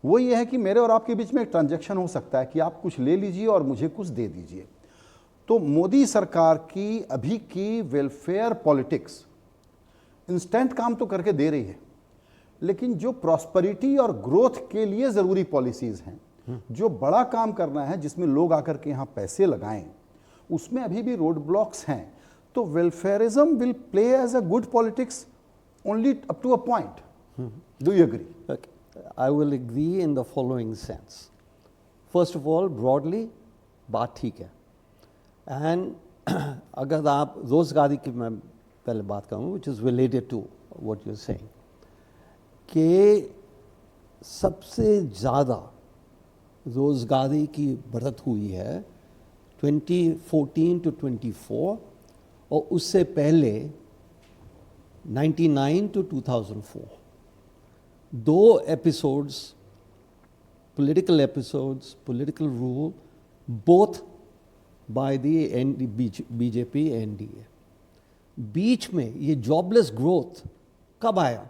وہ یہ ہے کہ میرے اور آپ کے بیچ میں ایک ٹرانزیکشن ہو سکتا ہے کہ آپ کچھ لے لیجئے اور مجھے کچھ دے دیجئے. تو مودی سرکار کی ابھی کی ویلفیئر پالیٹکس انسٹنٹ کام تو کر کے دے رہی ہے, لیکن جو پراسپریٹی اور گروتھ کے لیے ضروری پالیسیز ہیں, جو بڑا کام کرنا ہے جس میں لوگ آ کر کے یہاں پیسے لگائیں, اس میں ابھی بھی روڈ بلاکس ہیں. تو welfarism will play as a good politics only up to a point. Do you agree? Okay. I will agree in the following sense. First of all, broadly, بات ٹھیک ہے. And اگر آپ روزگاری کی میں پہلے بات کروں, which is related to what you're saying, کہ سب سے زیادہ روزگاری کی بڑھت ہوئی ہے 2014 to 24, اور اس سے پہلے 99 to 2004. دو episodes, political episodes, political role, both by the BJP NDA. بیچ میں یہ جاب لیس گروتھ کب آیا؟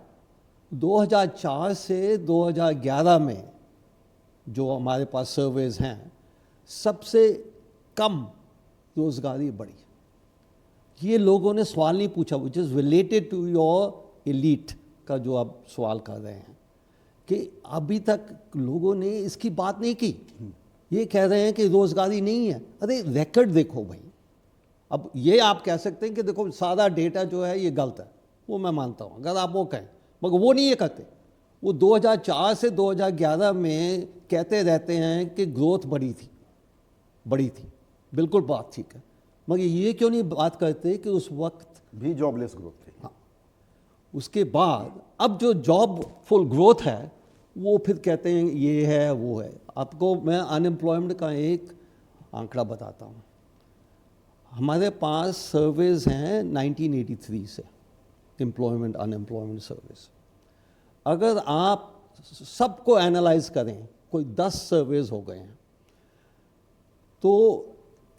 2004 سے 2011 میں جو ہمارے پاس سرویز ہیں, سب سے کم روزگاری بڑھی. یہ لوگوں نے سوال نہیں پوچھا, which is related to your elite کا جو آپ سوال کر رہے ہیں, کہ ابھی تک لوگوں نے اس کی بات نہیں کی. یہ کہہ رہے ہیں کہ روزگاری نہیں ہے. ارے ریکارڈ دیکھو بھائی. اب یہ آپ کہہ سکتے ہیں کہ دیکھو سادہ ڈیٹا جو ہے یہ غلط ہے, وہ میں مانتا ہوں اگر آپ وہ کہیں, مگر وہ نہیں یہ کہتے. وہ 2004 سے 2011 میں کہتے رہتے ہیں کہ گروتھ بڑی تھی. بالکل بات ٹھیک ہے, مگر یہ کیوں نہیں بات کرتے کہ اس وقت بھی جاب لیس گروتھ تھی. ہاں, اس کے بعد اب جو جاب فل گروتھ ہے وہ پھر کہتے ہیں یہ ہے وہ ہے. آپ کو میں ان امپلائمنٹ کا ایک آنکڑا بتاتا ہوں. ہمارے پاس سرویز ہیں 1983 سے, امپلائمنٹ ان امپلائمنٹ سرویز. اگر آپ سب کو اینالائز کریں, کوئی 10 سرویز ہو گئے ہیں, تو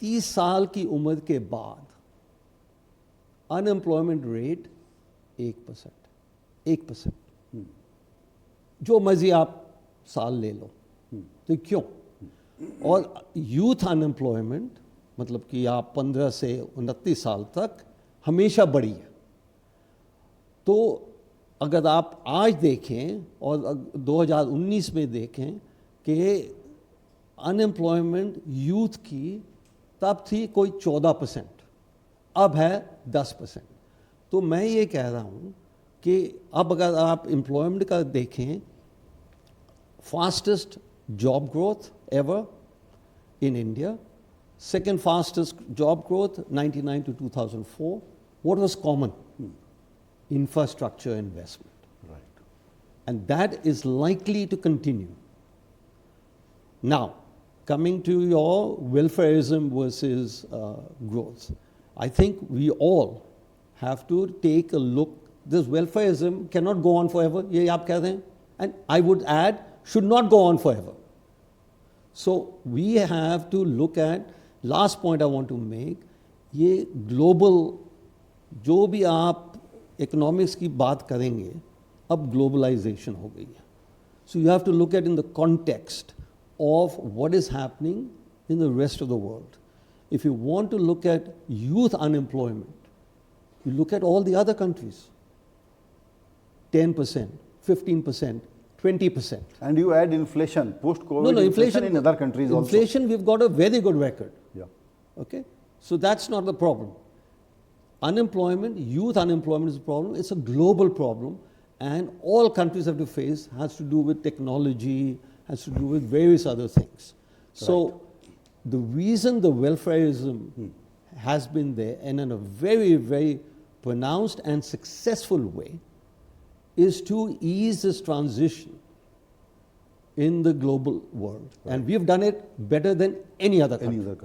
30 سال کی عمر کے بعد ان امپلائمنٹ ریٹ 1%. جو مرضی آپ سال لے لو. تو کیوں؟ اور یوتھ ان امپلائمنٹ مطلب کہ آپ 15 سے 29 سال تک ہمیشہ بڑھی ہے. تو اگر آپ آج دیکھیں اور 2019 میں دیکھیں کہ ان امپلائمنٹ یوتھ کی تب تھی کوئی 14%, اب ہے 10%. تو میں یہ کہہ رہا ہوں کہ اب اگر آپ امپلائمنٹ کا دیکھیں, fastest job growth ever in India, second fastest job growth 99 to 2004. What was common? Infrastructure investment. Right. And that is likely to continue. Now, coming to your welfareism versus growth, I think we all have to take a look. This welfareism cannot go on forever. Ye aap keh rahe hain. And I would add, should not go on forever. So we have to look at, last point I want to make, ye global, جو بھی آپ economics کی بات کریں گے, اب globalisation ہو گئی ہے. So you have to look at in the context of what is happening in the rest of the world. If you want to look at youth unemployment, you look at all the other countries. 10%, 15%, 20%. And you add inflation, post-COVID No, inflation in other countries also. Inflation, we've got a very good record. Yeah. Okay? So that's not the problem. Unemployment, youth unemployment is a problem. It's a global problem, and all countries have to face, has to do with technology, has to do with various other things. So the reason the welfareism has been there, and in a very, very pronounced and successful way, is to ease this transition in the global world. Right. And we've done it better than any other country.